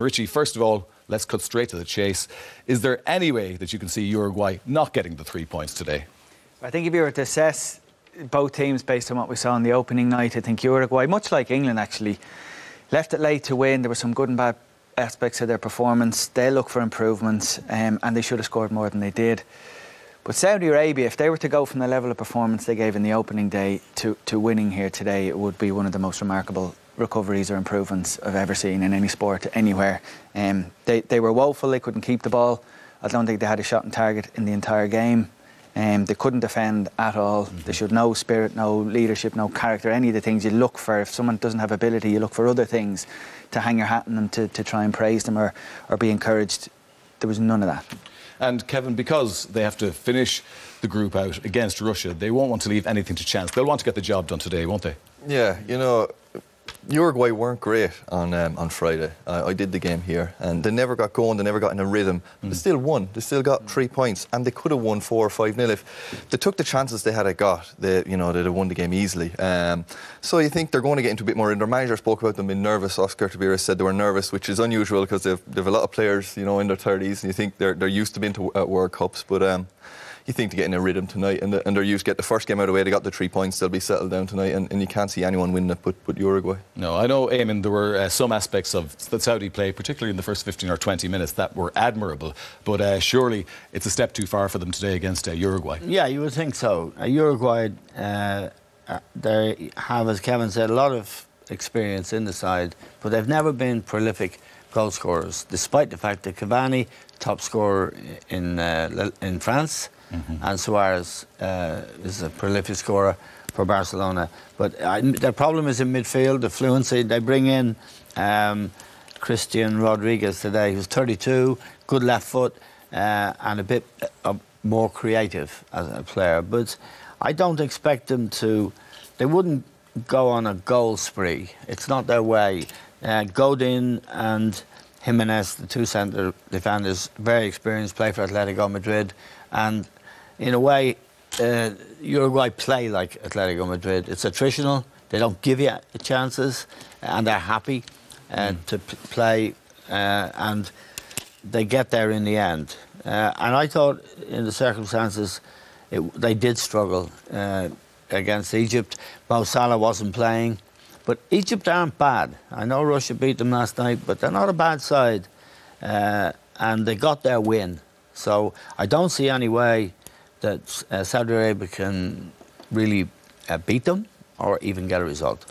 Richie, first of all, let's cut straight to the chase. Is there any way that you can see Uruguay not getting the 3 points today? I think if you were to assess both teams based on what we saw on the opening night, I think Uruguay, much like England actually, left it late to win. There were some good and bad aspects of their performance. They look for improvements, and they should have scored more than they did. But Saudi Arabia, if they were to go from the level of performance they gave in the opening day to winning here today, it would be one of the most remarkable recoveries or improvements I've ever seen in any sport anywhere. They were woeful. They couldn't keep the ball. I don't think they had a shot on target in the entire game. They couldn't defend at all. They showed no spirit, no leadership, no character, any of the things you look for. If someone doesn't have ability, you look for other things to hang your hat on them, to try and praise them or be encouraged. There was none of that. And Kevin, because they have to finish the group out against Russia, they won't want to leave anything to chance. They'll want to get the job done today, won't they? Yeah, you know, Uruguay weren't great on Friday. I did the game here, and they never got going, they never got in a rhythm. They still won, they still got 3 points, and they could have won 4 or 5-0 if they took the chances they had got. They'd have won the game easily. So you think they're going to get into a bit more. And their manager spoke about them being nervous. Oscar Taveras said they were nervous, which is unusual because they've a lot of players, in their 30s, and you think they're used to being to World Cups, but. You think to get in a rhythm tonight, and they're used to get the first game out of the way. They got the 3 points. They'll be settled down tonight, and you can't see anyone winning it but Uruguay. No, I know, Eamon, there were some aspects of the Saudi play, particularly in the first 15 or 20 minutes, that were admirable. But surely it's a step too far for them today against Uruguay. Yeah, you would think so. Uruguay, they have, as Kevin said, a lot of experience in the side, but they've never been prolific goal scorers, despite the fact that Cavani, top scorer in France. And Suarez is a prolific scorer for Barcelona. But their problem is in midfield, the fluency. They bring in Christian Rodriguez today, who's 32, good left foot, and a bit more creative as a player. But I don't expect them to... They wouldn't go on a goal spree. It's not their way. Godin and Jimenez, the two centre defenders, very experienced, play for Atletico Madrid. And in a way, Uruguay play like Atletico Madrid. It's attritional. They don't give you chances, and they're happy to play, and they get there in the end. And I thought, in the circumstances, they did struggle against Egypt. Mo Salah wasn't playing, but Egypt aren't bad. I know Russia beat them last night, but they're not a bad side, and they got their win. So I don't see any way that Saudi Arabia can really beat them or even get a result.